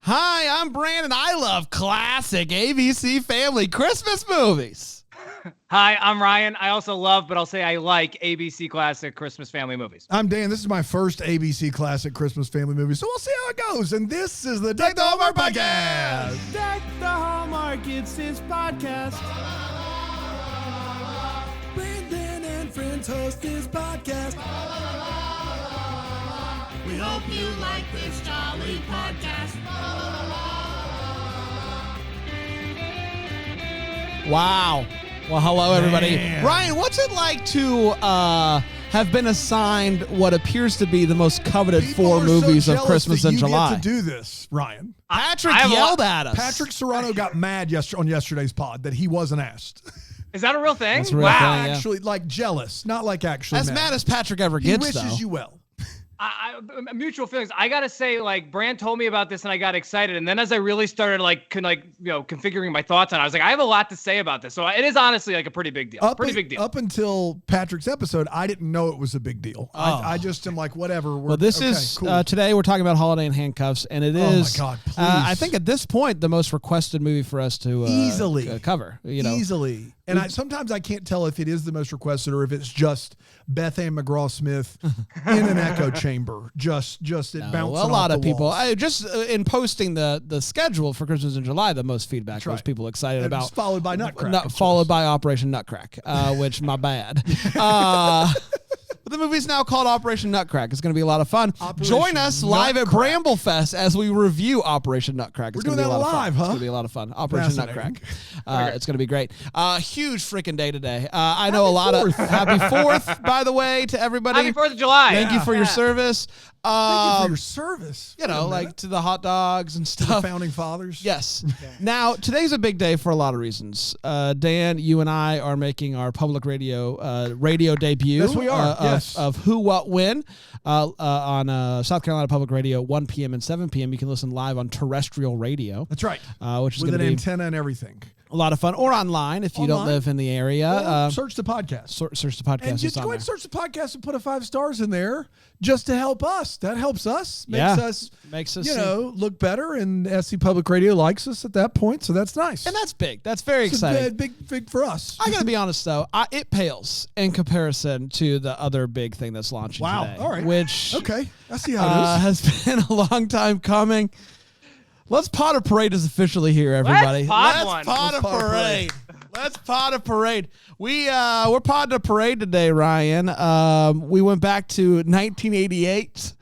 Hi, I'm Brandon. I love classic ABC Family Christmas movies. Hi, I'm Ryan. I also love, but I'll say I like ABC Classic Christmas Family movies. I'm Dan. This is my first ABC Classic Christmas Family movie, so we'll see how it goes. And this is the Deck the Hallmark Podcast. Deck the Hallmark, it's his podcast. Brandon and friends host his podcast. We hope you like this jolly podcast. Wow. Well, hello, everybody. Man. Ryan, what's it like to have been assigned what appears to be the most coveted People four are movies so of Christmas that in you July? Get to do this, Ryan. Patrick I yelled at us. Patrick Serrano got mad on yesterday's pod that he wasn't asked. Is that a real thing? That's a real wow. thing, yeah. Actually, like jealous, not like actually As mad as Patrick ever he gets, wishes though. you well. Mutual feelings. I gotta say, like, Brand told me about this and I got excited, and then as I really started configuring my thoughts on it, I was like, I have a lot to say about this. So it is honestly like a pretty big deal. Big deal. Up until Patrick's episode, I didn't know it was a big deal. I just am like, whatever. Well, this is cool. today we're talking about Holiday in Handcuffs, and it is. Oh my God! Please. I think at this point the most requested movie for us to easily cover. Easily. And sometimes I can't tell if it is the most requested or if it's just Beth Ann McGraw-Smith in an echo chamber, just it bouncing off a lot the of people. walls. In posting the schedule for Christmas in July, the most feedback That's was right. people excited And about. it's followed by Nutcracker. Followed by Operation Nutcrack, which my bad. But the movie's now called Operation Nutcrack. It's going to be a lot of fun. Join us live at Bramblefest as we review Operation Nutcrack. It's We're doing gonna be that a lot live, of fun. huh? It's going to be a lot of fun. Operation Nutcrack. It's going to be great. Huge freaking day today. I know a lot of happy 4th, by the way, to everybody. Happy 4th of July. Thank you for your service. Thank you for your service. You know, like to the hot dogs and stuff. The founding fathers. Yes. Now, today's a big day for a lot of reasons. Dan, you and I are making our public radio debut. Yes, we are. Yes. Of Who, What, When on South Carolina Public Radio, 1 p.m. and 7 p.m. You can listen live on terrestrial radio. That's right. Which is with going an to be antenna and everything. a lot of fun. Or online if you don't live in the area. Search the podcast. Search the podcast. And just go ahead and search the podcast and put a 5 stars in there just to help us. That helps us. Makes us look better, and SC Public Radio likes us at that point, so that's nice. And that's big. That's very exciting. Big for us. I got to be honest, though. It pales in comparison to the other big thing that's launching today. All right. Which, okay. I see how it is. Has been a long time coming. Let's Pot a Parade is officially here, everybody. Let's pot a parade. Let's pot a parade. We're potting a parade today, Ryan. We went back to 1988,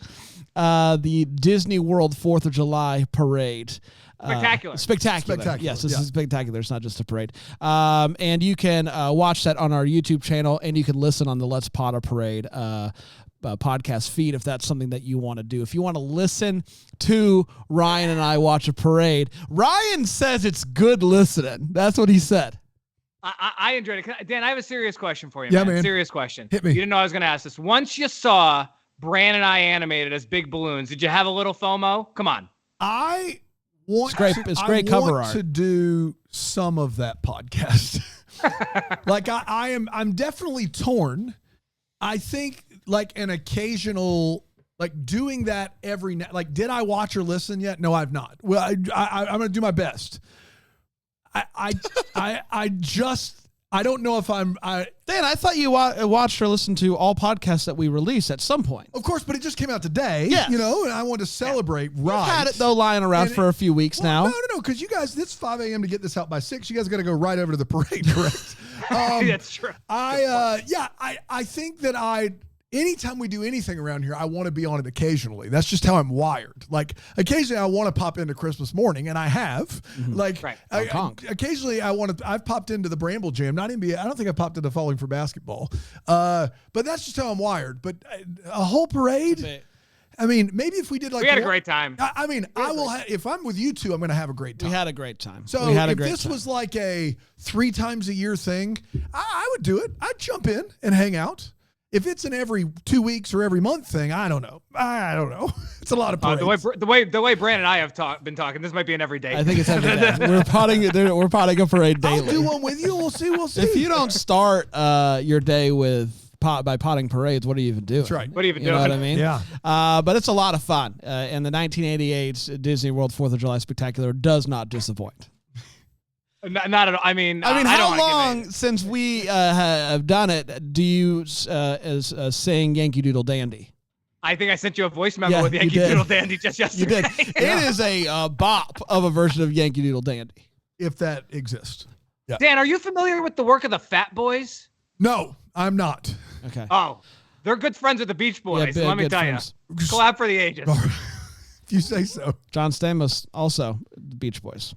the Disney World 4th of July parade. Spectacular. Yes, this is spectacular. It's not just a parade. And you can watch that on our YouTube channel, and you can listen on the Let's Pot a Parade podcast feed if that's something that you want to do. If you want to listen to Ryan and I watch a parade, Ryan says it's good listening. That's what he said. I enjoyed it. Dan, I have a serious question for you, Yeah, man. Serious question. Hit me. You didn't know I was going to ask this. Once you saw Bran and I animated as big balloons, did you have a little FOMO? Come on. It's great cover art. To do some of that podcast. Like I'm definitely torn. I think like an occasional, like doing that every night. Like, did I watch or listen yet? No, I've not. Well, I'm going to do my best. I don't know if Dan, I thought you watched or listened to all podcasts that we release at some point. Of course, but it just came out today. Yes. And I wanted to celebrate. Right. We've had it, though, lying around for a few weeks now. No, because you guys, it's 5 a.m. to get this out by 6. You guys got to go right over to the parade, correct? That's true. I think that anytime we do anything around here, I want to be on it occasionally. That's just how I'm wired. Like, occasionally I want to pop into Christmas morning, and I have. Mm-hmm. Like, right. Occasionally I've popped into the Bramble Jam. Not NBA. I don't think I popped into Falling for Basketball. But that's just how I'm wired. But a whole parade. I mean, maybe if we did we had a great time. I mean, if I'm with you two, I'm going to have a great time. We had a great time. So if this was like a 3 times a year thing, I would do it. I'd jump in and hang out. If it's an every 2 weeks or every month thing, I don't know. It's a lot of parades. The way Brand and I have been talking, this might be an everyday. I think it's every day. We're potting a parade daily. I'll do one with you. We'll see. If you don't start your day with by potting parades, what are you even doing? That's right. What are you even You know doing? what I mean? Yeah. But it's a lot of fun. And the 1988 Disney World 4th of July Spectacular does not disappoint. Not at all. I mean, I mean, I don't how wanna give long since we have done it do you sing Yankee Doodle Dandy? I think I sent you a voice memo Yeah, with you Yankee did. Doodle Dandy just You yesterday. did. It is a bop of a version of Yankee Doodle Dandy. If that exists. Yeah. Dan, are you familiar with the work of the Fat Boys? No, I'm not. Okay. Oh, they're good friends with the Beach Boys. Yeah, let me good tell friends. you. Collab for the ages. If you say so. John Stamos, also the Beach Boys,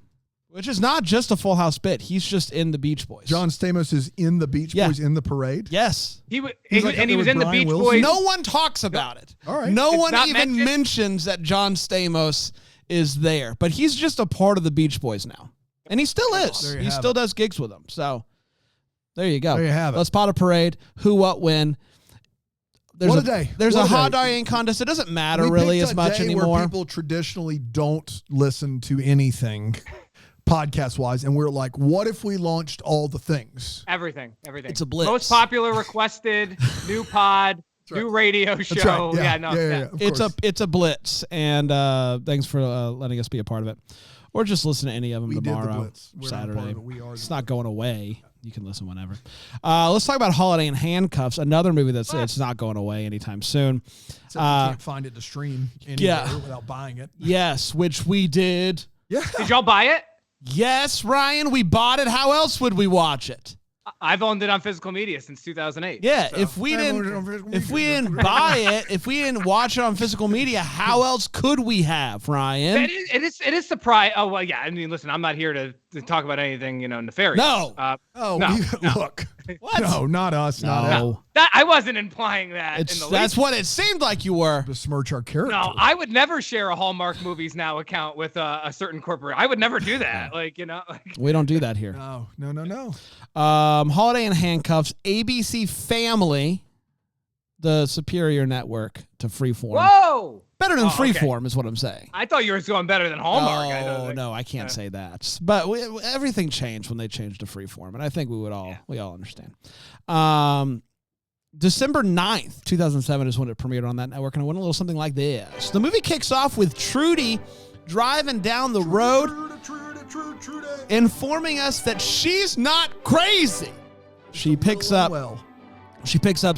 which is not just a Full House bit. He's just in the Beach Boys. John Stamos is in the Beach Yeah. Boys in the parade. Yes. He was He's like and he up was there in with the Beach Brian Wilson? Boys. No one talks about it. All right. No It's one not even mentioned? mentions that John Stamos is there, but he's just a part of the Beach Boys now. And he still is. There you He have still it. does gigs with them. So there you go. There you have it. Let's pot a parade. Who, what, when. There's What a day. There's What a a hot day. dog eating contest. It doesn't matter We really picked as a much day anymore. Where people traditionally don't listen to anything podcast wise, and we're like, what if we launched all the things? Everything. It's a blitz. Most popular requested, new pod, new radio show. That's right. Yeah, no. Yeah. Of It's course. it's a blitz, and thanks for letting us be a part of it, or just listen to any of them We did the tomorrow, blitz. We're not a part Saturday. of it. We are It's the not going away. You can listen whenever. Let's talk about Holiday in Handcuffs, another movie that's it's not going away anytime soon. Except you can't find it to stream anywhere yeah. without buying it. Yes, which we did. Yeah. Did y'all buy it? Yes, Ryan, we bought it. How else would we watch it? I've owned it on physical media since 2008. Yeah, so. if we I owned it didn't on physical if we media. didn't buy it, if we didn't watch it on physical media, how else could we have, Ryan? It is surprise. Oh well, yeah. I mean, listen, I'm not here to talk about anything nefarious. No. Oh, No, look. What? No, not us. Not No. us. that I wasn't implying that. In the That's least. what it seemed like you were. Besmirch our character. No, I would never share a Hallmark Movies Now account with a certain corporate. I would never do that. Like. We don't do that here. No. Holiday in Handcuffs, ABC Family, the superior network to Freeform. Whoa! Better than Oh, okay. Freeform is what I'm saying. I thought you were going better than Hallmark. Oh, no, I can't say that. But everything changed when they changed to Freeform, and I think we all understand. December 9th, 2007 is when it premiered on that network, and it went a little something like this. The movie kicks off with Trudy driving down the road, informing us that she's not crazy. She picks up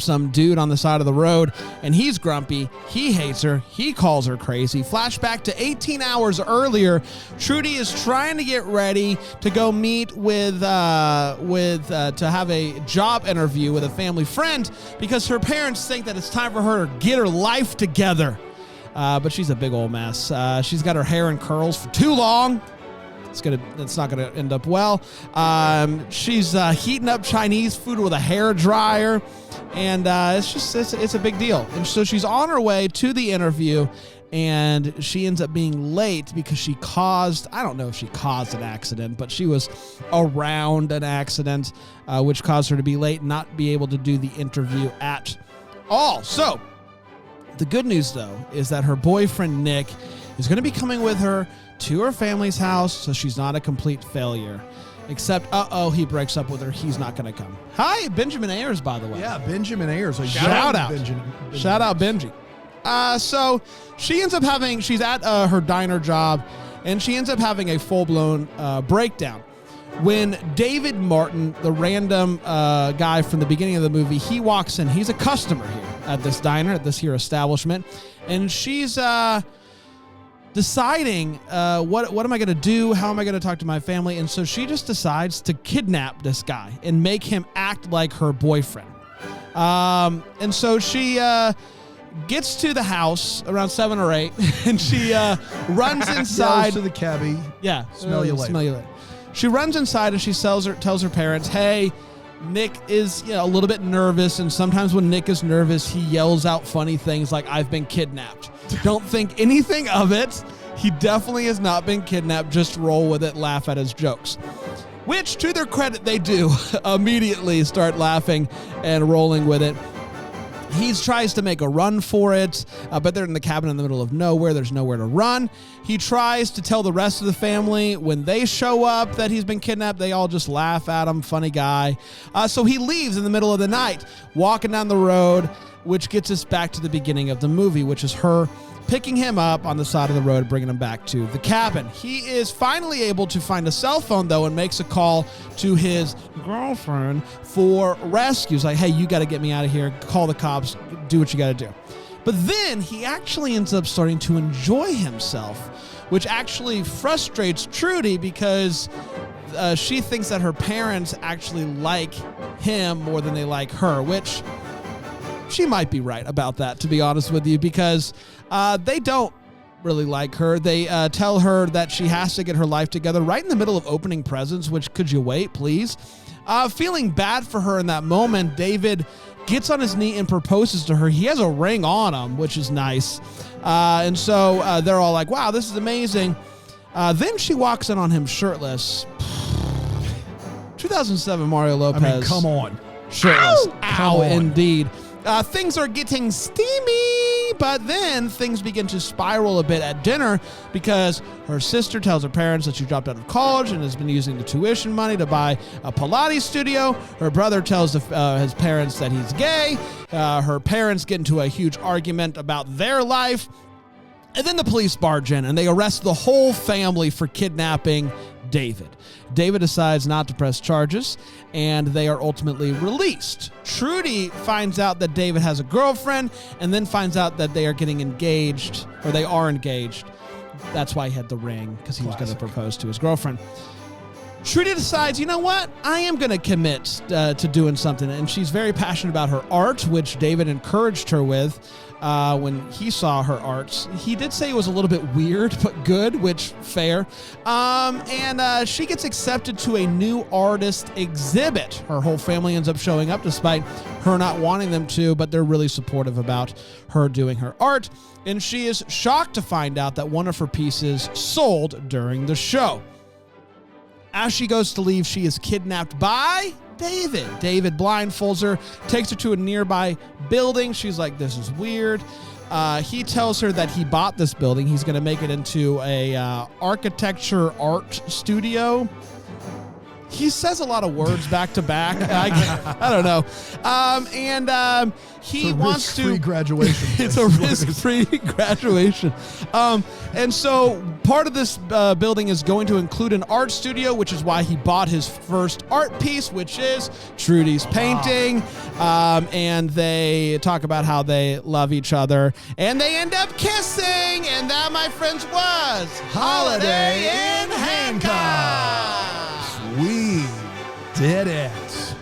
some dude on the side of the road, and he's grumpy. He hates her. He calls her crazy. Flashback to 18 hours earlier. Trudy is trying to get ready to go meet with to have a job interview with a family friend because her parents think that it's time for her to get her life together. But she's a big old mess. She's got her hair in curls for too long. It's not gonna end up well. She's heating up Chinese food with a hair dryer, and it's a big deal. And so she's on her way to the interview, and she ends up being late because I don't know if she caused an accident, but she was around an accident, which caused her to be late and not be able to do the interview at all. So the good news, though, is that her boyfriend Nick is going to be coming with her to her family's house, so she's not a complete failure. Except, he breaks up with her. He's not going to come. Hi, Benjamin Ayers, by the way. Yeah, Benjamin Ayers. Shout out. Benjamin Shout out, Benji. So she ends up she's at her diner job, and she ends up having a full-blown breakdown. When David Martin, the random guy from the beginning of the movie, he walks in. He's a customer here at this diner, at this here establishment, and she's deciding what am I going to do? How am I going to talk to my family? And so she just decides to kidnap this guy and make him act like her boyfriend. And so she gets to the house around 7 or 8, and she runs inside. Goes to the cabbie. Yeah. Smell you later. Smell you later. She runs inside and she tells her parents, hey, Nick is a little bit nervous, and sometimes when Nick is nervous, he yells out funny things like, I've been kidnapped. Don't think anything of it. He definitely has not been kidnapped. Just roll with it, laugh at his jokes. Which, to their credit, they do immediately start laughing and rolling with it. He tries to make a run for it, but they're in the cabin in the middle of nowhere. There's nowhere to run. He tries to tell the rest of the family. When they show up that he's been kidnapped, they all just laugh at him. Funny guy. So he leaves in the middle of the night, walking down the road, which gets us back to the beginning of the movie, which is her picking him up on the side of the road, bringing him back to the cabin. He is finally able to find a cell phone, though, and makes a call to his girlfriend for rescue. He's like, hey, you got to get me out of here. Call the cops. Do what you got to do. But then he actually ends up starting to enjoy himself, which actually frustrates Trudy because she thinks that her parents actually like him more than they like her, which she might be right about that, to be honest with you, because they don't really like her. They tell her that she has to get her life together right in the middle of opening presents, which, could you wait, please? Feeling bad for her in that moment, David gets on his knee and proposes to her. He has a ring on him, which is nice. And so they're all like, wow, this is amazing. Then she walks in on him shirtless. 2007 Mario Lopez. I mean, come on. Shirtless. Ow, indeed. Things are getting steamy, but then things begin to spiral a bit at dinner because her sister tells her parents that she dropped out of college and has been using the tuition money to buy a Pilates studio. Her brother tells his parents that he's gay. Her parents get into a huge argument about their life. And then the police barge in and they arrest the whole family for kidnapping David. David decides not to press charges, and they are ultimately released. Trudy finds out that David has a girlfriend, and then finds out that they are getting engaged, or they are engaged. That's why he had the ring, because he was going to propose to his girlfriend. Trudy decides, you know what? I am going to commit to doing something, and she's very passionate about her art, which David encouraged her with. When he saw her arts, he did say it was a little bit weird, but good, which fair. And she gets accepted to a new artist exhibit. Her whole family ends up showing up despite her not wanting them to, but they're really supportive about her doing her art. And she is shocked to find out that one of her pieces sold during the show. As she goes to leave, she is kidnapped by David. David blindfolds her, takes her to a nearby building. She's like, this is weird. He tells her that he bought this building. He's going to make it into a architecture art studio. He says a lot of words back to back. I don't know. He wants to graduation. It's a risk-free graduation. And so part of this building is going to include an art studio, which is why he bought his first art piece, which is Trudy's painting. And they talk about how they love each other, and they end up kissing. And that, my friends, was Holiday in Handcuffs. We did it.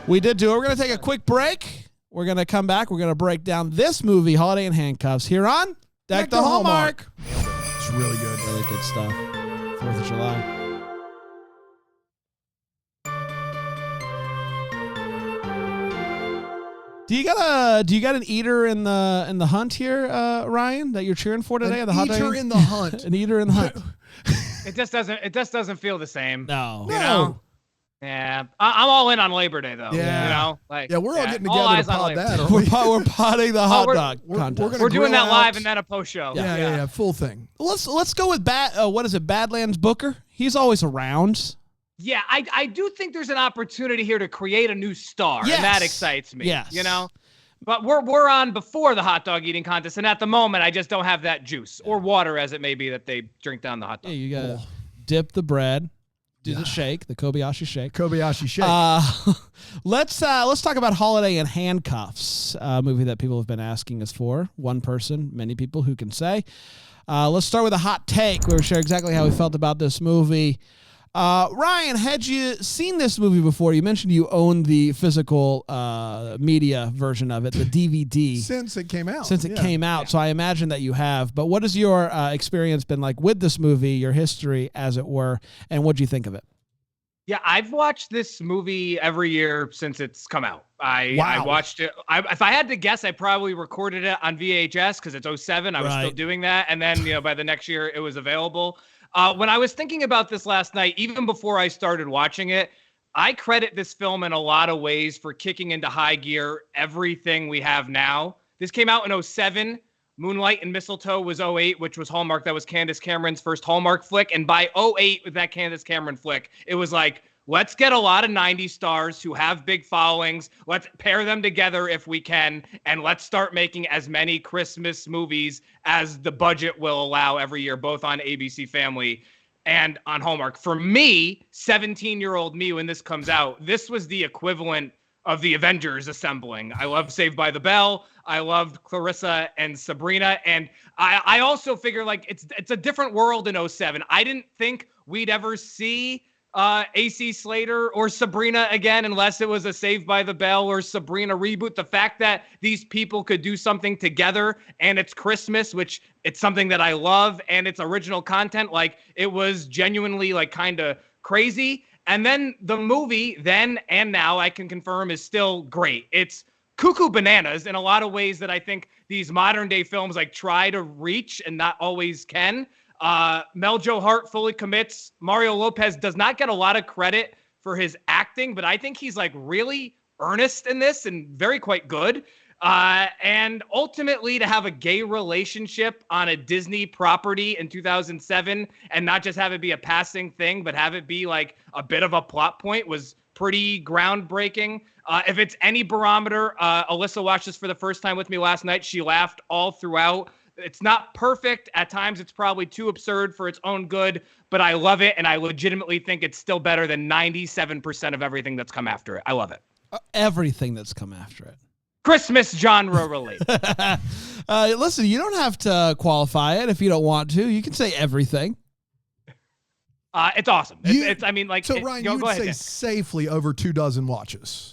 We did do it. We're going to take a quick break. We're going to come back. We're going to break down this movie, Holiday in Handcuffs, here on Deck the Hallmark. It's really good. Really good stuff. 4th of July. Do you got an eater in the hunt here, Ryan, that you're cheering for today? An the hot eater in the hunt. An eater in the hunt. It just doesn't feel the same. No. You know? Yeah, I'm all in on Labor Day though. Yeah. You know, like we're all getting all together eyes to on pod Labor that. Day. Aren't We're potting the hot dog contest. We're doing that grill live out. and then a post show. Yeah, full thing. Let's go with Badlands Booker. He's always around. Yeah, I do think there's an opportunity here to create a new star, Yes. and that excites me. Yes. You know, but we're on before the hot dog eating contest, and at the moment, I just don't have that juice or water, as it may be, that they drink down the hot dog. Yeah, you gotta dip the bread, do the shake, the Kobayashi shake. Kobayashi shake. Let's talk about Holiday in Handcuffs, a movie that people have been asking us for. One person, many people who can say. Let's start with a hot take. We'll share exactly how we felt about this movie. Ryan, had you seen this movie before? You mentioned you own the physical media version of it, the DVD. Since it came out. Came out, so I imagine that you have. But what has your experience been like with this movie, your history, as it were, and what do you think of it? Yeah, I've watched this movie every year since it's come out. I watched it. If I had to guess, I probably recorded it on VHS because it's 07. I was still doing that. And then, by the next year, it was available. When I was thinking about this last night, even before I started watching it, I credit this film in a lot of ways for kicking into high gear everything we have now This came out in 2007. Moonlight and Mistletoe was 2008, which was Hallmark. That was Candace Cameron's first Hallmark flick. And by 2008, with that Candace Cameron flick, it was like, let's get a lot of 90s stars who have big followings. Let's pair them together if we can. And let's start making as many Christmas movies as the budget will allow every year, both on ABC Family and on Hallmark. For me, 17-year-old me, when this comes out, this was the equivalent of the Avengers assembling. I love Saved by the Bell. I loved Clarissa and Sabrina. And I also figure like it's a different world in 2007. I didn't think we'd ever see AC Slater or Sabrina again unless it was a Saved by the Bell or Sabrina reboot. The fact that these people could do something together and it's Christmas, which it's something that I love, and it's original content, like it was genuinely like kind of crazy. And then the movie then and now I can confirm is still great. It's cuckoo bananas in a lot of ways that I think these modern day films like try to reach and not always can. Meljo Hart fully commits. Mario Lopez does not get a lot of credit for his acting, but I think he's like really earnest in this and very quite good. And ultimately to have a gay relationship on a Disney property in 2007 and not just have it be a passing thing, but have it be like a bit of a plot point was pretty groundbreaking. If it's any barometer, Alyssa watched this for the first time with me last night. She laughed all throughout. It's not perfect. At times, it's probably too absurd for its own good, but I love it, and I legitimately think it's still better than 97% of everything that's come after it. I love it. Everything that's come after it. Christmas genre related. Listen, you don't have to qualify it if you don't want to. You can say everything. It's awesome. I mean, like, so Ryan, you would say safely over 24 watches.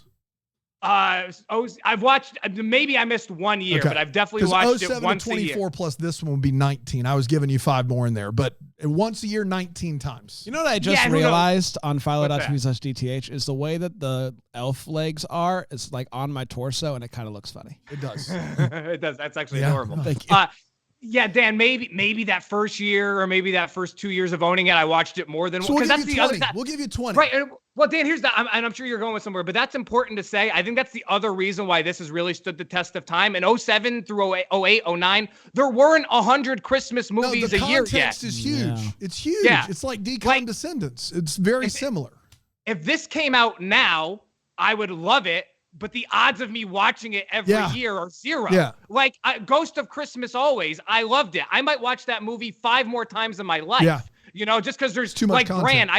I've watched, maybe I missed 1 year, but I've definitely watched it once a year. 24 plus this one would be 19. I was giving you 5 more in there, but once a year, 19 times. You know what I just realized on philo.tv/DTH is the way that the elf legs are, it's like on my torso and it kind of looks funny. It does. It does. That's actually adorable. Thank you. Yeah, Dan, maybe that first year or maybe that first 2 years of owning it, I watched it more than one. So we'll give you 20. We'll give you 20. Right. Well, Dan, here's that. And I'm sure you're going with somewhere, but that's important to say. I think that's the other reason why this has really stood the test of time. In 2007 through 08, 09, there weren't 100 Christmas movies a year yet. The context is huge. Yeah. It's huge. Yeah. It's like Descendants. It's very similar. If this came out now, I would love it. But the odds of me watching it every year are 0. Yeah. Like Ghost of Christmas Always, I loved it. I might watch that movie 5 more times in my life. Yeah. You know, just because there's too much content. Brand.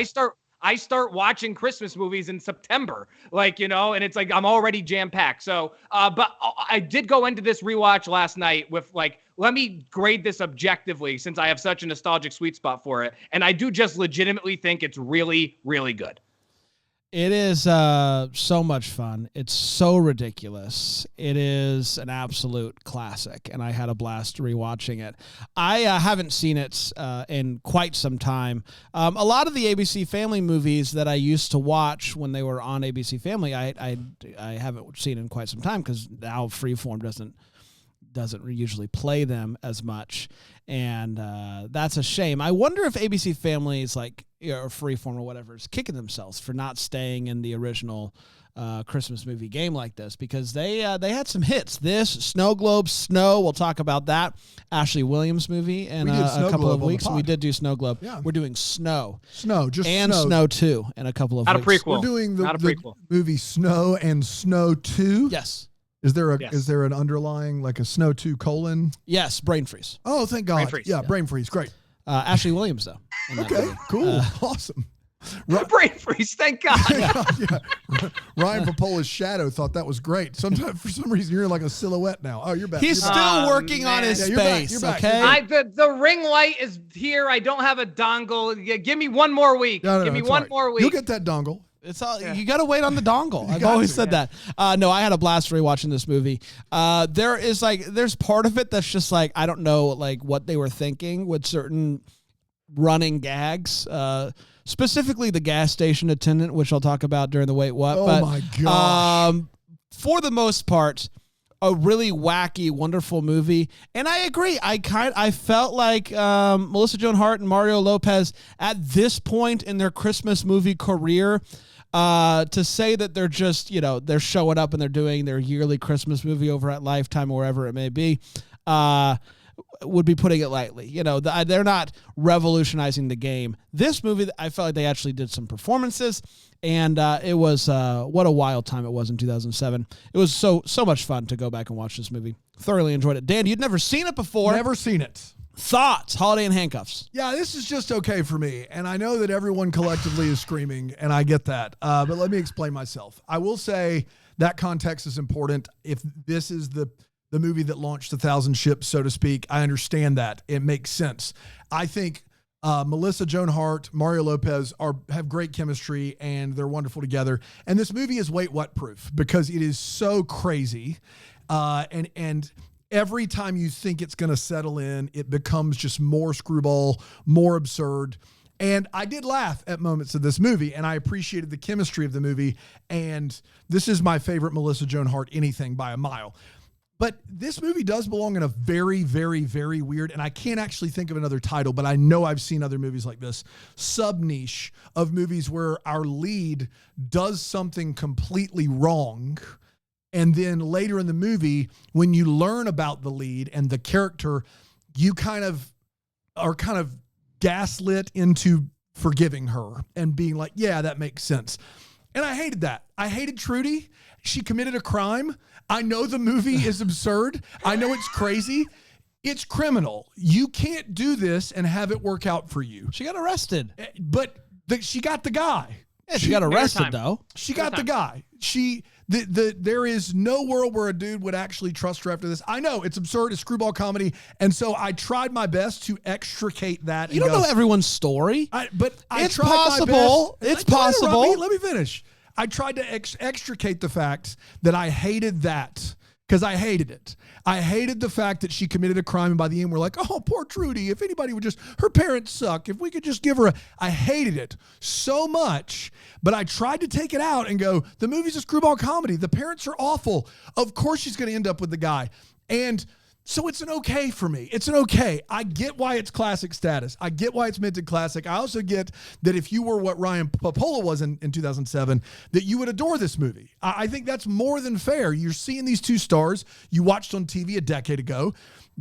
I start watching Christmas movies in September, like, you know, and it's like I'm already jam-packed. So, but I did go into this rewatch last night with like, let me grade this objectively since I have such a nostalgic sweet spot for it. And I do just legitimately think it's really, really good. It is so much fun. It's so ridiculous. It is an absolute classic, and I had a blast rewatching it. I haven't seen it in quite some time. A lot of the ABC Family movies that I used to watch when they were on ABC Family, I haven't seen in quite some time because now Freeform doesn't usually play them as much, and that's a shame. I wonder if ABC Family is like, or Freeform or whatever is kicking themselves for not staying in the original Christmas movie game like this, because they had some hits. This, Snow Globe, Snow, we'll talk about that. Ashley Williams movie in a couple of weeks. We did do Snow Globe. Yeah. We're doing Snow. And Snow 2 in a couple of weeks. Not a prequel. We're doing the movie Snow and Snow 2. Yes. Is there an underlying, like a Snow 2 : Yes, brain freeze. Oh, thank God. Brain freeze. Great. Ashley Williams, though. Okay, cool. Awesome. Brain freeze, thank God. Ryan Pappolla's shadow thought that was great. Sometimes, for some reason, you're like a silhouette now. Oh, you're back. He's still working on his space, you're back. Okay? The ring light is here. I don't have a dongle. Give me 1 more week. Give me one more week. You'll get that dongle. It's all you got to wait on the dongle. I've always said that. No, I had a blast rewatching this movie. There's part of it that's just like, I don't know, like what they were thinking with certain running gags. Specifically the gas station attendant, which I'll talk about during the Wait What. My gosh. For the most part, a really wacky, wonderful movie. And I agree. I felt like Melissa Joan Hart and Mario Lopez at this point in their Christmas movie career To say that they're just, they're showing up and they're doing their yearly Christmas movie over at Lifetime or wherever it may be, would be putting it lightly. They're not revolutionizing the game. This movie, I felt like they actually did some performances, and it was what a wild time it was in 2007. It was so much fun to go back and watch this movie. Thoroughly enjoyed it. Dan, you'd never seen it before. Never seen it. Thoughts? Holiday in Handcuffs. Yeah, this is just okay for me, and I know that everyone collectively is screaming, and I get that. But let me explain myself. I will say that context is important. If this is the movie that launched 1,000 ships, so to speak, I understand that. It makes sense. I think Melissa Joan Hart, Mario Lopez have great chemistry, and they're wonderful together. And this movie is wait what proof because it is so crazy, and every time you think it's going to settle in, it becomes just more screwball, more absurd. And I did laugh at moments of this movie, and I appreciated the chemistry of the movie. And this is my favorite Melissa Joan Hart anything by a mile. But this movie does belong in a very, very, very weird, and I can't actually think of another title, but I know I've seen other movies like this, sub-niche of movies where our lead does something completely wrong. And then later in the movie, when you learn about the lead and the character, you are gaslit into forgiving her and being like, yeah, that makes sense. And I hated that. I hated Trudy. She committed a crime. I know the movie is absurd. I know it's crazy. It's criminal. You can't do this and have it work out for you. She got arrested. But she got the guy. Yeah, she got arrested, though. She got the guy. There is no world where a dude would actually trust her after this. I know it's absurd, it's screwball comedy, and so I tried my best to extricate that. You don't know everyone's story, it's possible. It's possible. Let me finish. I tried to extricate the fact that I hated that because I hated it. I hated the fact that she committed a crime, and by the end we're like, oh, poor Trudy. If anybody would just, her parents suck. If we could just give her I hated it so much, but I tried to take it out and go, the movie's a screwball comedy. The parents are awful. Of course she's going to end up with the guy. And so it's an okay for me. It's an okay. I get why it's classic status. I get why it's minted classic. I also get that if you were what Ryan Pappolla was in 2007, that you would adore this movie. I think that's more than fair. You're seeing these two stars you watched on TV a decade ago.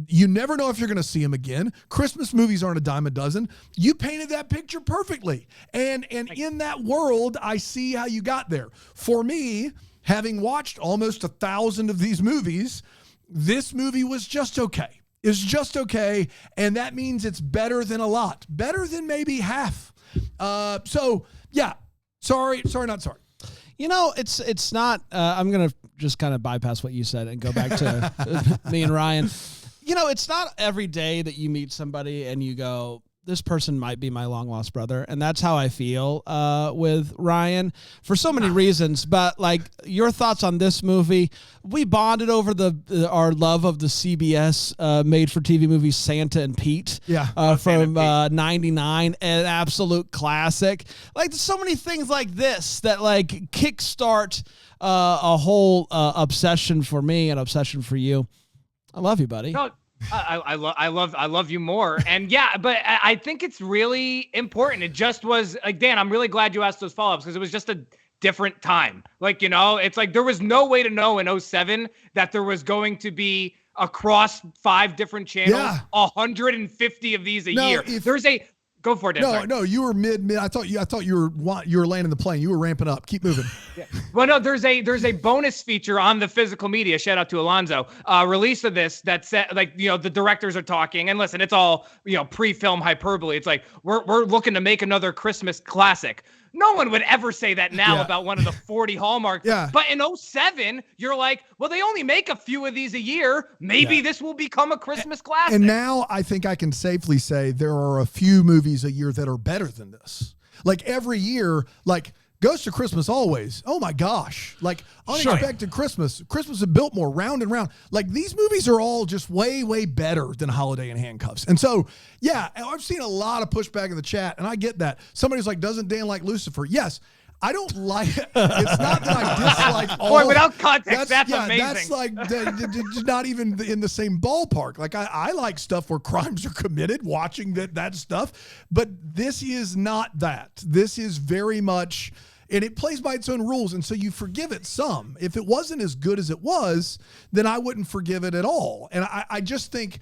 You never know if you're going to see them again. Christmas movies aren't a dime a dozen. You painted that picture perfectly. And in that world, I see how you got there. For me, having watched almost 1,000 of these movies, this movie was just okay. It's just okay, and that means it's better than a lot. Better than maybe half. So, yeah. Sorry, not sorry. It's not, I'm going to just kind of bypass what you said and go back to me and Ryan. It's not every day that you meet somebody and you go, this person might be my long-lost brother. And that's how I feel with Ryan for so many reasons. But, your thoughts on this movie, we bonded over our love of the CBS made-for-TV movie Santa and Pete from 99, an absolute classic. So many things like this that, kickstart a whole obsession for me and obsession for you. I love you, buddy. No. I love you more. And yeah, but I think it's really important. It just was Dan, I'm really glad you asked those follow-ups because it was just a different time. It's there was no way to know in 2007 that there was going to be across 5 different channels, 150 of these a year. Go for it, Dan. No, you were mid. I thought you were landing the plane. You were ramping up. Keep moving. Yeah. Well, no, there's a bonus feature on the physical media. Shout out to Alonzo. Release of this that said, the directors are talking, and listen, it's all pre-film hyperbole. It's we're looking to make another Christmas classic. No one would ever say that now about one of the 40 Hallmark. Yeah. But in 2007, you're well, they only make a few of these a year. Maybe this will become a Christmas classic. And now I think I can safely say there are a few movies a year that are better than this. Every year, Ghost of Christmas Always. Oh my gosh. Unexpected Christmas. Christmas is built more round and round. These movies are all just way, way better than Holiday in Handcuffs. And so, yeah, I've seen a lot of pushback in the chat, and I get that. Somebody's doesn't Dan like Lucifer? Yes. I don't like it. It's not that I dislike all. Boy, without context, that's amazing. That's not even in the same ballpark. I like stuff where crimes are committed, watching that stuff. But this is not that. This is very much And it plays by its own rules, and so you forgive it some. If it wasn't as good as it was, then I wouldn't forgive it at all. And I just think,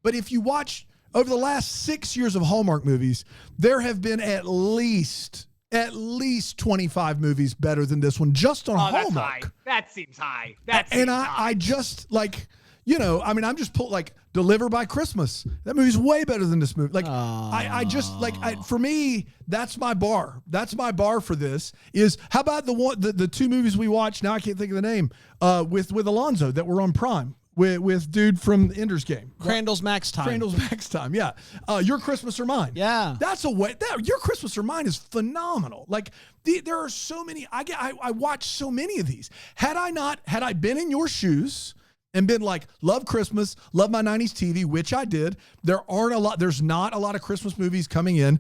but if you watch over the last 6 years of Hallmark movies, there have been at least 25 movies better than this one just on Hallmark. That's high. That seems high. I just like, I'm just like Deliver by Christmas. That movie's way better than this movie. Like, I just like, for me, that's my bar. That's my bar for this. Is how about the two movies we watched? Now I can't think of the name. With Alonzo that were on Prime. With dude from Ender's Game. Crandall's Max Time. Yeah. Your Christmas or Mine. Yeah. That's Your Christmas or Mine is phenomenal. Like, there are so many. I watch so many of these. Had I been in your shoes and been like, love Christmas, love my 90s TV, which I did, there's not a lot of Christmas movies coming in,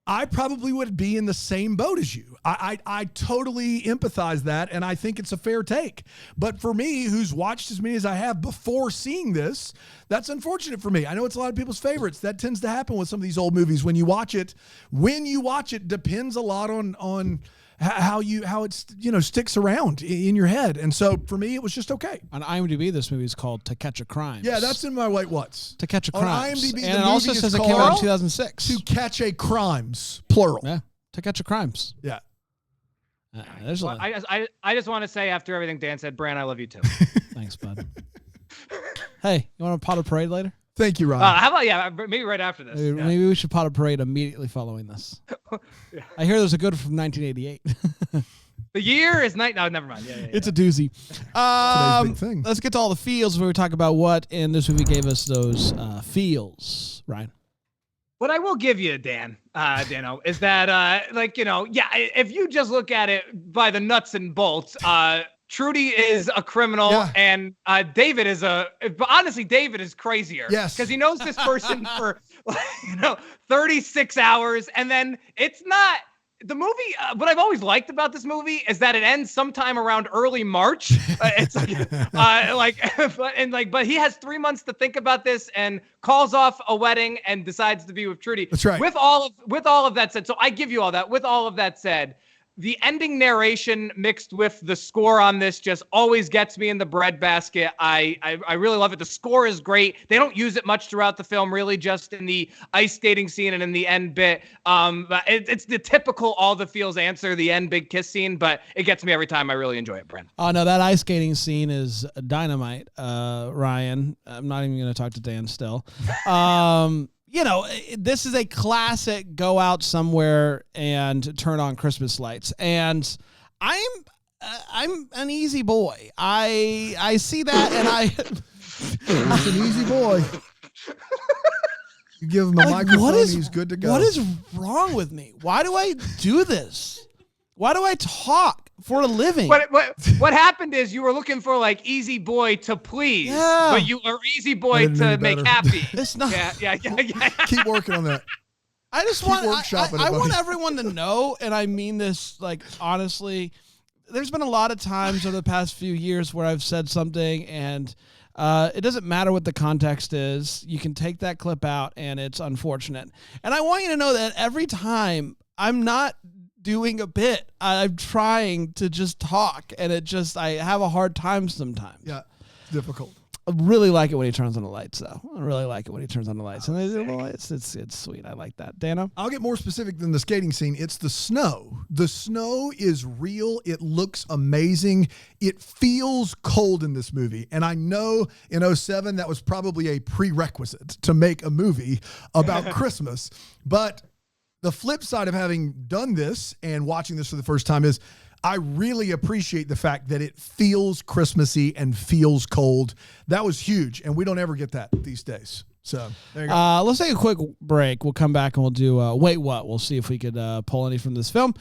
I probably would be in the same boat as you. I totally empathize that, and I think it's a fair take. But for me, who's watched as many as I have before seeing this, that's unfortunate for me. I know it's a lot of people's favorites. That tends to happen with some of these old movies. When you watch it depends a lot on how it sticks around in your head. And so for me, it was just okay. On IMDb, this movie is called To Catch a Crime. Yeah, that's in my white what's. To Catch a Crime. On IMDb, and it also says it came out in 2006. To Catch a Crimes, plural. Yeah, To Catch a Crimes. Yeah. There's a lot. I just want to say, after everything Dan said, Bran, I love you too. Thanks, bud. Hey, you want a pot of parade later? Thank you, Ryan. How about, maybe right after this. Maybe we should pot a parade immediately following this. Yeah. I hear there's a good from 1988. The year is no, never mind. Yeah. It's a doozy. Big thing. Let's get to all the feels where we talk about what in this movie gave us those feels, Ryan. What I will give you, Dano, is that, if you just look at it by the nuts and bolts, Trudy is a criminal, and David is honestly, David is crazier. Yes. Because he knows this person for, 36 hours, and then it's not. The movie, what I've always liked about this movie is that it ends sometime around early March. It's but he has 3 months to think about this and calls off a wedding and decides to be with Trudy. That's right. With all of that said, so I give you all that. With all of that said, the ending narration mixed with the score on this just always gets me in the breadbasket. I really love it. The score is great. They don't use it much throughout the film, really just in the ice skating scene and in the end bit. It's the typical all the feels answer, the end big kiss scene, but it gets me every time. I really enjoy it, Brent. Oh, no, that ice skating scene is dynamite, Ryan. I'm not even going to talk to Dan still. This is a classic go out somewhere and turn on Christmas lights. And I'm an easy boy. I see that and He's an easy boy. You give him a microphone, he's good to go. What is wrong with me? Why do I do this? Why do I talk for a living? What happened is you were looking for like easy boy to please, but you are easy boy to make happy. It's not. Yeah. Keep working on that. I just want I want everyone to know, and I mean this like honestly. There's been a lot of times over the past few years where I've said something and it doesn't matter what the context is. You can take that clip out and it's unfortunate. And I want you to know that every time I'm not doing a bit, I'm trying to just talk and I have a hard time sometimes. Yeah, it's difficult. I really like it when he turns on the lights, though. I really like it when he turns on the lights, and it's sweet. I like that. Dano? I'll get more specific than the skating scene. It's the snow. The snow is real. It looks amazing. It feels cold in this movie, and I know in 2007 that was probably a prerequisite to make a movie about Christmas. But the flip side of having done this and watching this for the first time is I really appreciate the fact that it feels Christmassy and feels cold. That was huge, and we don't ever get that these days. So there you go. Let's take a quick break. We'll come back and we'll do Wait What? We'll see if we could pull any from this film.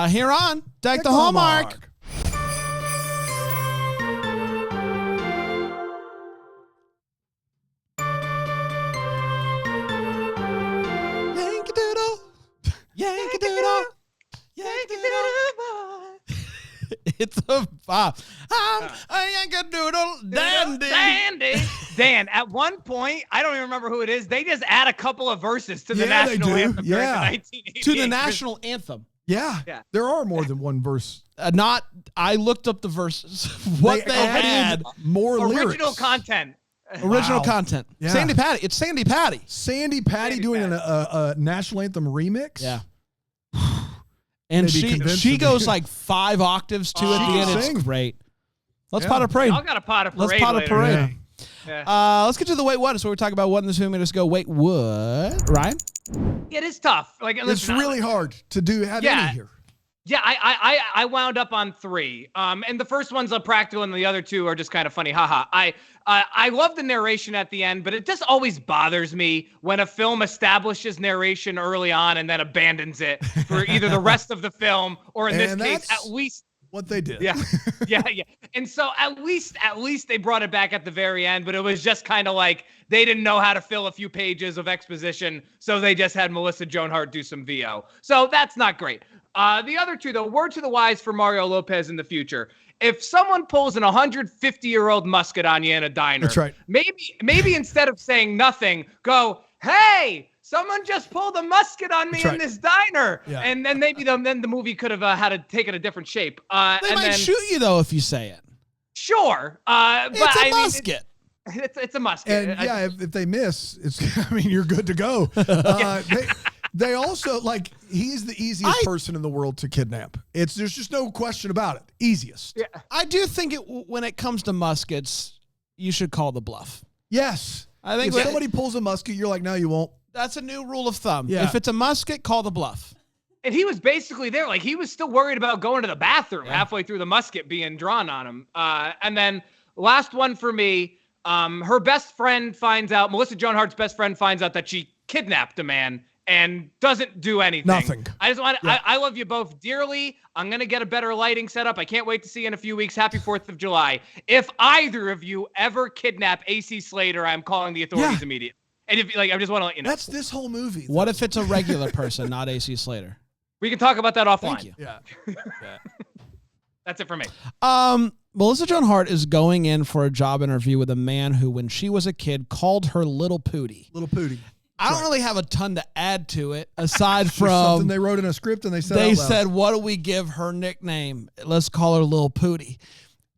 Here on Deck the Hallmark. Yankee-doodle. Yankee-doodle. Yankee-doodle. It's a vibe. I'm a Yankee-doodle dandy. Dan, at one point, I don't even remember who it is. They just add a couple of verses to the national anthem. Yeah. The 1988 to the national anthem. Yeah. There are more than one verse. I looked up the verses. What they had. More original lyrics. content. Original content. Yeah. Sandy Patty. It's Sandy Patty. Sandy Patty doing a national anthem remix. Yeah. And she goes like 5 octaves too at the end. It's great. Let's pot a parade. Y'all got a pot of parade. Let's pot a parade. Yeah. Let's get to the wait what. So we're talking about what in this movie. Just go wait what, Ryan? It is tough. Like It's really hard to have any here. Yeah, I wound up on 3. And the first one's practical, and the other 2 are just kind of funny. Haha. I love the narration at the end, but it just always bothers me when a film establishes narration early on and then abandons it for either the rest of the film or in this case, at least what they did. Yeah. And so at least they brought it back at the very end, but it was just kind of like they didn't know how to fill a few pages of exposition, so they just had Melissa Joan Hart do some VO. So that's not great. The other 2, though, word to the wise for Mario Lopez in the future. If someone pulls an 150-year-old musket on you in a diner, that's right. Maybe instead of saying nothing, go, hey, someone just pulled a musket on me in this diner. Yeah. And then maybe the movie could have had to taken a different shape. They might shoot you, though, if you say it. Sure. It's a musket. It's a musket. And if they miss, you're good to go. They also, he's the easiest person in the world to kidnap. There's just no question about it. Easiest. Yeah. I do think when it comes to muskets, you should call the bluff. Yes. I think if somebody pulls a musket, you're like, no, you won't. That's a new rule of thumb. Yeah. If it's a musket, call the bluff. And he was basically there. Like, he was still worried about going to the bathroom halfway through the musket being drawn on him. And then last one for me, her best friend finds out, Melissa Joan Hart's best friend finds out that she kidnapped a man and doesn't do anything. Nothing. I just want I love you both dearly. I'm going to get a better lighting setup. I can't wait to see you in a few weeks. Happy 4th of July. If either of you ever kidnap AC Slater, I'm calling the authorities immediately. And if I just want to let you know. That's this whole movie. What if it's a regular person, not AC Slater? We can talk about that offline. Thank you. Yeah. That's it for me. Melissa Joan Hart is going in for a job interview with a man who, when she was a kid, called her Little Pootie. Little Pootie. I don't really have a ton to add to it, aside from something they wrote in a script and they said, what do we give her nickname? Let's call her Little Pootie.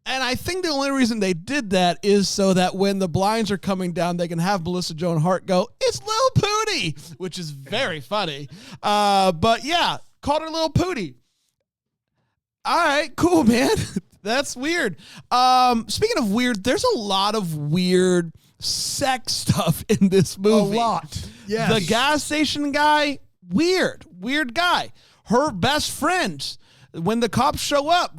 And I think the only reason they did that is so that when the blinds are coming down, they can have Melissa Joan Hart go, it's Little Pootie, which is very funny. But yeah, called her Little Pootie. All right, cool, man. That's weird. Speaking of weird, there's a lot of weird sex stuff in this movie. A lot. Yes. The gas station guy, weird guy. Her best friend, when the cops show up,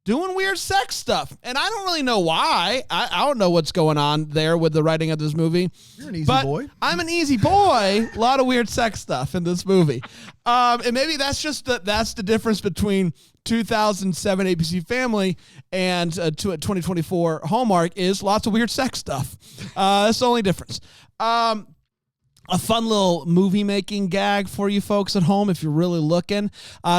doing weird sex stuff. And I don't really know why. I don't know what's going on there with the writing of this movie. You're an easy boy. I'm an easy boy. A lot of weird sex stuff in this movie. And maybe that's just that's the difference between 2007 ABC Family and 2024 Hallmark is lots of weird sex stuff. That's the only difference. A fun little movie-making gag for you folks at home if you're really looking.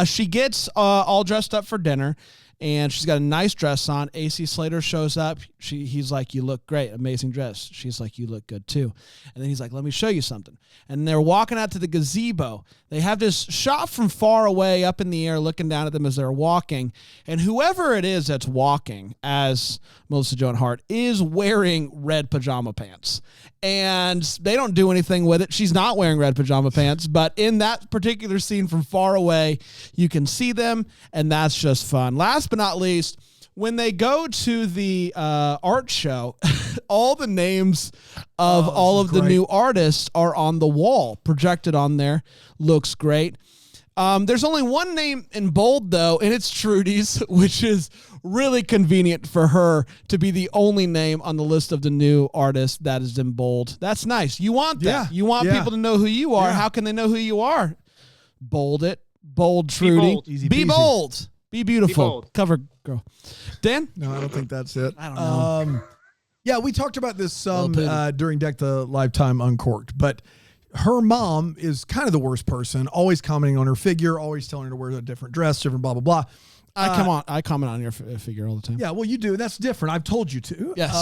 She gets all dressed up for dinner, and she's got a nice dress on. AC Slater shows up. He's like, you look great. Amazing dress. She's like, you look good too. And then he's like, let me show you something. And they're walking out to the gazebo. They have this shot from far away up in the air looking down at them as they're walking. And whoever it is that's walking as Melissa Joan Hart is wearing red pajama pants. And they don't do anything with it. She's not wearing red pajama pants. But in that particular scene from far away, you can see them. And that's just fun. Last but not least, when they go to the art show, all the names of all of the new artists are on the wall, projected on there. Looks great. There's only one name in bold, though, and it's Trudy's, which is really convenient for her to be the only name on the list of the new artists that is in bold. That's nice. You want that. Yeah. You want people to know who you are. Yeah. How can they know who you are? Bold it. Bold, Trudy. Be bold. Easy Be peasy. bold. Be beautiful. Be bold. Cover girl. Dan? No, I don't think that's it. I don't know. Yeah, we talked about this some during Deck the Lifetime Uncorked, but her mom is kind of the worst person, always commenting on her figure, always telling her to wear a different dress, different blah, blah, I comment on your figure all the time. Yeah, well, you do. That's different. I've told you to. Yes.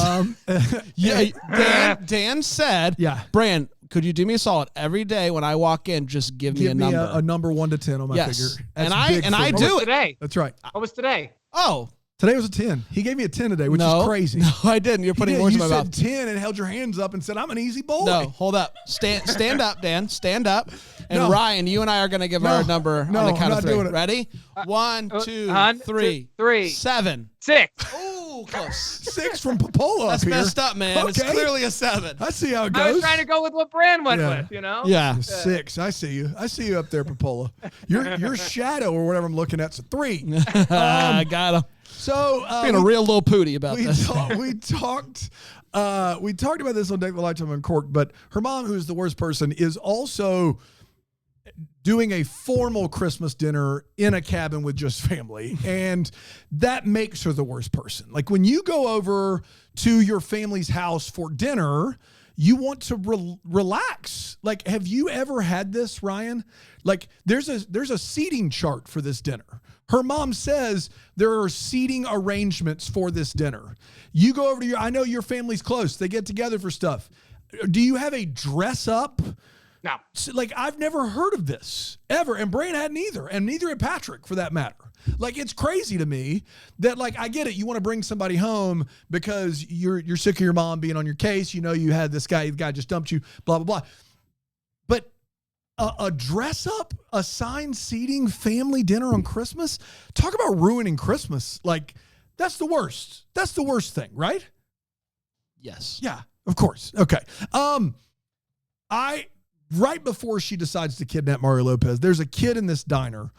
Dan said, Yeah. Bran, could you do me a solid every day when I walk in? Just give me a number. A number 1 to 10 on my figure. And That's I big for me. do it Today. That's right. What was today? Oh. Today was a 10. He gave me a 10 today, which is crazy. No, I didn't. You're putting words in my mouth. You said 10 and held your hands up and said, I'm an easy boy. No, hold up. Stand up, Dan. Stand up. And No. Ryan, you and I are going to give our number on the count of 3. doing it. Ready? 1, 2, 3, 7. 6. Ooh, close. 6 from Pappolla. That's up here. messed up, man. It's Okay. clearly a 7. I see how it goes. I was trying to go with what Bran went Yeah. with, you know? Yeah. 6. I see you. I see you up there, Pappolla. Your shadow or whatever I'm looking at's a 3. I got him. So Being a real little pooty about we this. talked about this on Deck the Lifetime Uncorked, but her mom, who's the worst person, is also doing a formal Christmas dinner in a cabin with just family, and that makes her the worst person. Like when you go over to your family's house for dinner, you want to relax. Like, have you ever had this, Ryan? Like there's a seating chart for this dinner. Her mom says there are seating arrangements for this dinner. You go over to I know your family's close. They get together for stuff. Do you have a dress up? No. Like, I've never heard of this ever. And Bran hadn't either. And neither had Patrick, for that matter. Like, it's crazy to me that, like, I get it. You want to bring somebody home because you're sick of your mom being on your case. You know, you had this guy, the guy just dumped you, blah, blah, blah. But a dress up, assigned seating family dinner on Christmas, talk about ruining Christmas. Like, that's the worst. That's the worst thing, right? Yes. Yeah, of course. Okay. Right before she decides to kidnap Mario Lopez, there's a kid in this diner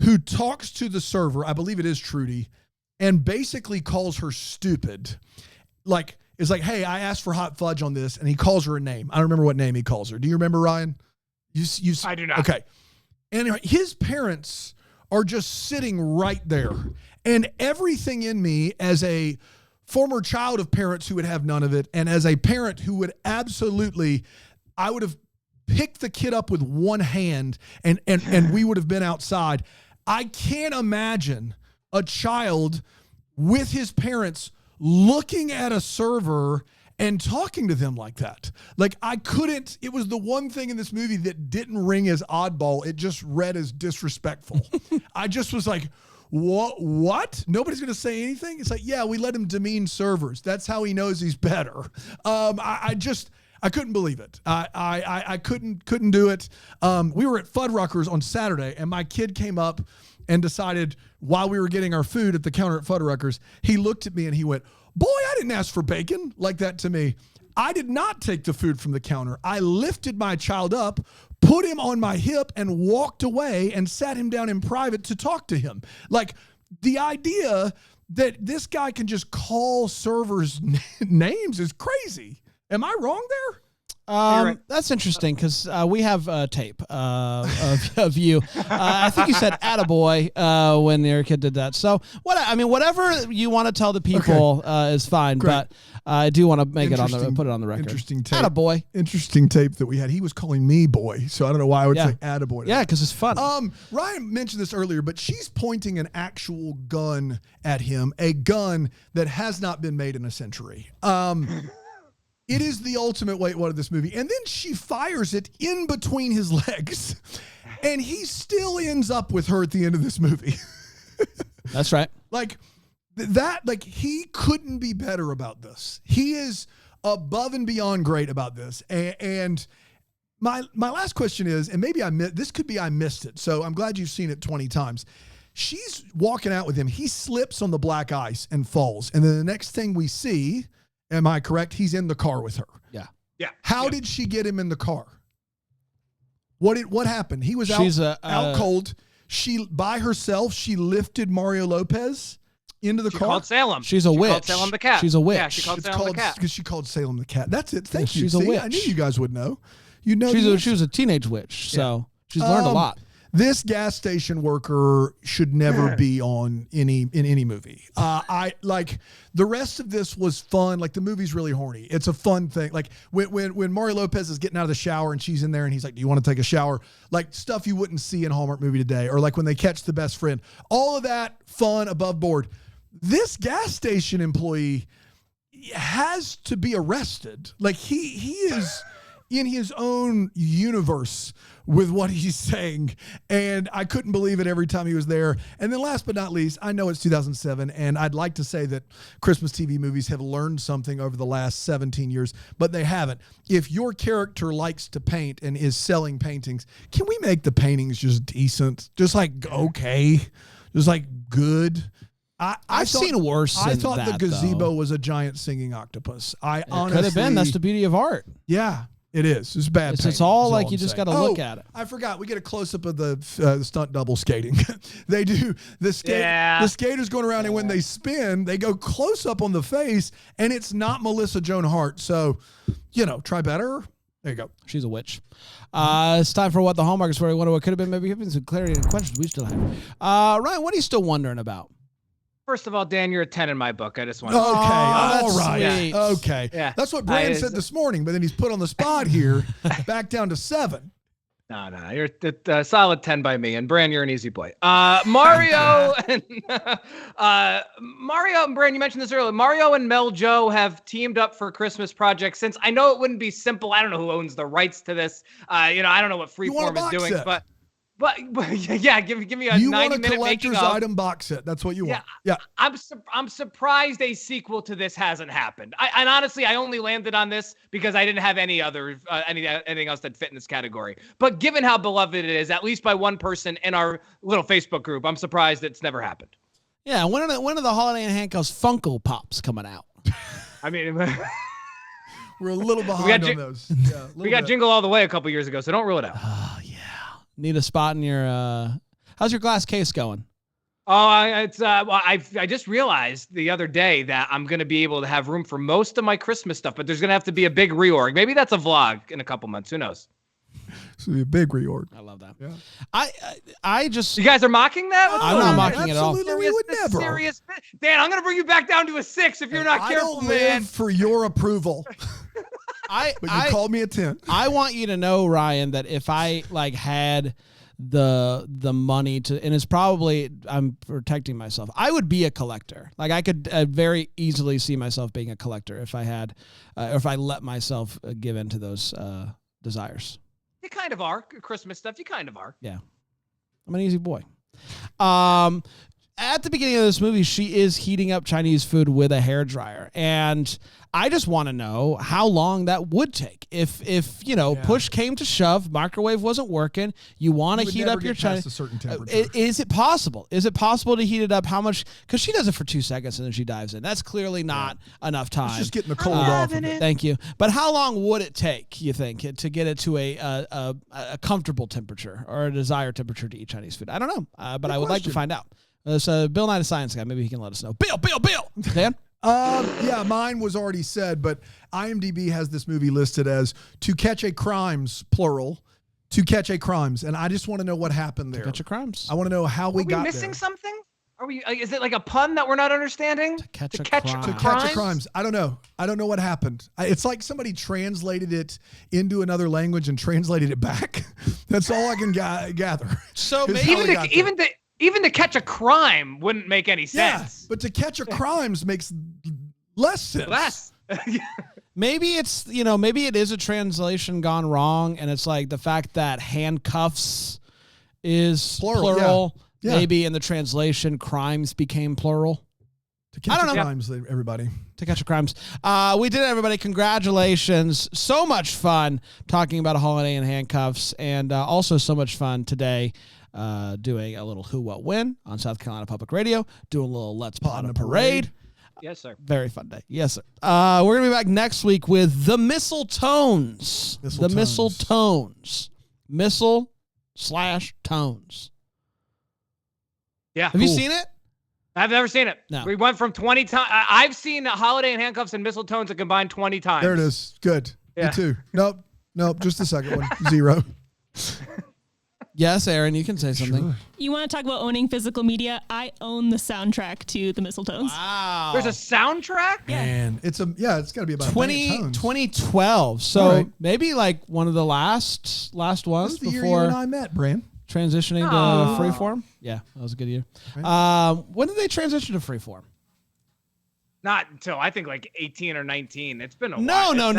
who talks to the server, I believe it is Trudy, and basically calls her stupid. Like, it's like, hey, I asked for hot fudge on this, and he calls her a name. I don't remember what name he calls her. Do you remember, Ryan? I do not. Okay. And his parents are just sitting right there. And everything in me as a former child of parents who would have none of it, and as a parent who would absolutely, I would have picked the kid up with one hand and we would have been outside. I can't imagine a child with his parents looking at a server and talking to them like that. Like, I couldn't, it was the one thing in this movie that didn't ring as oddball. It just read as disrespectful. I just was like, what? Nobody's going to say anything? It's like, yeah, we let him demean servers. That's how he knows he's better. I couldn't believe it. I couldn't do it. We were at Fuddruckers on Saturday, and my kid came up and decided while we were getting our food at the counter at Fuddruckers, he looked at me and he went, boy, I didn't ask for bacon, like that to me. I did not take the food from the counter. I lifted my child up, put him on my hip, and walked away and sat him down in private to talk to him. Like, the idea that this guy can just call servers names is crazy. Am I wrong there? Right. That's interesting because we have tape of you. I think you said "attaboy" when your kid did that. So whatever you want to tell the people is fine. Great. But I do want to put it on the record. Interesting tape. "Attaboy." Interesting tape that we had. He was calling me boy, so I don't know why I would say "attaboy." Yeah, because it's fun. Ryan mentioned this earlier, but she's pointing an actual gun at him, a gun that has not been made in a century. It is the ultimate wait what of this movie. And then she fires it in between his legs, and he still ends up with her at the end of this movie. That's right. Like he couldn't be better about this. He is above and beyond great about this. And my last question is, and maybe I missed it. So I'm glad you've seen it 20 times. She's walking out with him. He slips on the black ice and falls. And then the next thing we see, am I correct? He's in the car with her. Yeah. Yeah. How did she get him in the car? What happened? He was out cold. She, by herself, she lifted Mario Lopez into the car. She called Salem. She's a witch. Called Salem the cat. She's a witch. Yeah, she called Salem the cat. Because she called Salem the cat. That's it. Thank you. She's a witch. I knew you guys would know. You know. She was a teenage witch, so she's learned a lot. This gas station worker should never be in any movie. I like the rest of this was fun. Like the movie's really horny. It's a fun thing. Like when Mario Lopez is getting out of the shower and she's in there and he's like, "Do you want to take a shower?" Like stuff you wouldn't see in a Hallmark movie today. Or like when they catch the best friend. All of that fun above board. This gas station employee has to be arrested. Like he is in his own universe with what he's saying. And I couldn't believe it every time he was there. And then last but not least, I know it's 2007, and I'd like to say that Christmas TV movies have learned something over the last 17 years, but they haven't. If your character likes to paint and is selling paintings, can we make the paintings just decent? Just like okay. Just like good. I've seen worse than I thought that, the gazebo though. was a giant singing octopus. Honestly Could have been. That's the beauty of art. Yeah. It is. It's bad. It's all like you just got to look at it. I forgot. We get a close up of the stunt double skating. They do the skate. Yeah. The skaters going around, and when they spin, they go close up on the face, and it's not Melissa Joan Hart. So, try better. There you go. She's a witch. It's time for What the Hallmark is, where we wonder what could have been. Maybe giving some clarity and questions we still have. Ryan, what are you still wondering about? First of all, Dan, you're a 10 in my book. I just want Okay. to. All right. sweet. Okay. Yeah. That's what Brandon said this morning, but then he's put on the spot here, back down to 7. No, you're a solid 10 by me. And Bran, you're an easy boy. Mario and Bran, you mentioned this earlier. Mario and Mel Joe have teamed up for a Christmas project. Since I know it wouldn't be simple, I don't know who owns the rights to this. I don't know what Freeform is doing, but yeah, give me a 90-minute making of. You want a collector's item box set. That's what you want. Yeah. I'm surprised a sequel to this hasn't happened. And honestly, I only landed on this because I didn't have any other anything else that fit in this category. But given how beloved it is, at least by one person in our little Facebook group, I'm surprised it's never happened. Yeah, when are the Holiday in Handcuffs Funko Pops coming out? I mean, we're a little behind on those. Yeah, we got Jingle All the Way a couple years ago, so don't rule it out. Oh, yeah. Need a spot in your how's your glass case going? I just realized the other day that I'm going to be able to have room for most of my Christmas stuff, but there's going to have to be a big reorg. Maybe that's a vlog in a couple months. Who knows? It's going to be a big reorg. I love that. Yeah. I just... You guys are mocking that? I'm not mocking it at all. Absolutely, we would never. Serious. Dan, I'm going to bring you back down to a 6 if you're not careful, I don't man. live for your approval. But you called me a 10. I want you to know, Ryan, that if I had the money to, and it's probably, I'm protecting myself, I would be a collector. Like I could very easily see myself being a collector if I had, if I let myself give into those desires. You kind of are. Christmas stuff, you kind of are. Yeah. I'm an easy boy. At the beginning of this movie, she is heating up Chinese food with a hairdryer. And I just want to know how long that would take. If push came to shove, microwave wasn't working, you want to heat up your Chinese. A certain temperature. Is it possible? Is it possible to heat it up? How much? Because she does it for 2 seconds and then she dives in. That's clearly not enough time. It's just getting the cold off of it. Thank you. But how long would it take, you think, to get it to a comfortable temperature or a desired temperature to eat Chinese food? I don't know, but I would like to find out. So Bill Nye, the science guy, maybe he can let us know. Bill. Dan? Yeah, mine was already said, but IMDb has this movie listed as To Catch a Crimes, plural. To Catch a Crimes. And I just want to know what happened there. To Catch a Crimes. I want to know how we got there. Are we missing something? Are we? Is it like a pun that we're not understanding? To catch a crimes. I don't know. I don't know what happened. It's like somebody translated it into another language and translated it back. That's all I can gather. So maybe even to catch a crime wouldn't make any sense. Yeah, but To Catch a Crimes makes less sense. Maybe it's, maybe it is a translation gone wrong, and it's like the fact that handcuffs is plural. Yeah. Maybe in the translation, crimes became plural. To Catch a Crimes, everybody. To Catch a Crimes. We did it, everybody. Congratulations. So much fun talking about A Holiday in Handcuffs, and also so much fun today doing a little Who, What, When on South Carolina Public Radio, doing a little Let's Pod on a Parade. Yes, sir. Very fun day. Yes, sir. We're going to be back next week with The Mistletones. The Mistletones. Missile/tones. Yeah. Have you seen it? I've never seen it. No. We went from 20 times. I've seen Holiday in Handcuffs and Mistletones a combined 20 times. There it is. Good. Yeah. Me too. Nope. Just the second one. 0. Yes, Aaron, you can say something. Sure. You want to talk about owning physical media? I own the soundtrack to the Mistletones. Wow. There's a soundtrack? Man, it's got to be about 2012. So Right. maybe like one of the last ones That's the year you before and I met, Bran. transitioning to Freeform. Yeah, that was a good year. Right. When did they transition to Freeform? Not until I think like 18 or 19. It's been a No, while.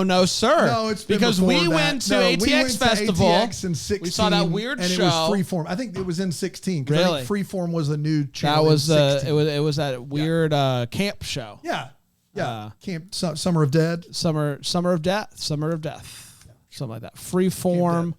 no, sir. No, it's been because before we that. went to No, ATX we went to Festival. ATX in 16, we saw that weird and show. it was Freeform. I think it was in 16. 'Cause Really? I think Freeform was a new channel. That was in 16. it was that weird camp show. Yeah. Camp Summer of Dead. Summer of Death, something like that. Freeform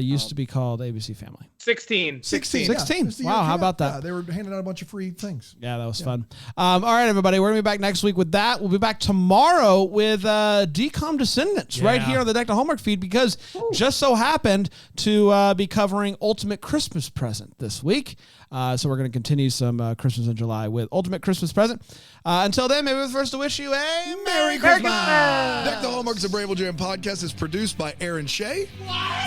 used to be called ABC Family. 16. 16. Yeah, it was the year Wow, it how came about out. that? Yeah, they were handing out a bunch of free things. Yeah, that was fun. All right, everybody, we're gonna be back next week with that. We'll be back tomorrow with Decom Descendants right here on the Deck the Hallmark feed because just so happened to be covering Ultimate Christmas Present this week. So we're going to continue some Christmas in July with Ultimate Christmas Present. Until then, maybe we're the first to wish you a Merry Christmas. Deck the Hallmarks of Bramble Jam podcast is produced by Aaron Shea.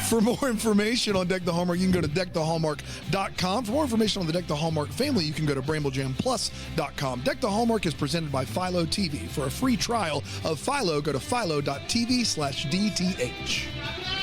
For more information on Deck the Hallmark, you can go to deckthehallmark.com. For more information on the Deck the Hallmark family, you can go to bramblejamplus.com. Deck the Hallmark is presented by Philo TV. For a free trial of Philo, go to philo.tv/DTH.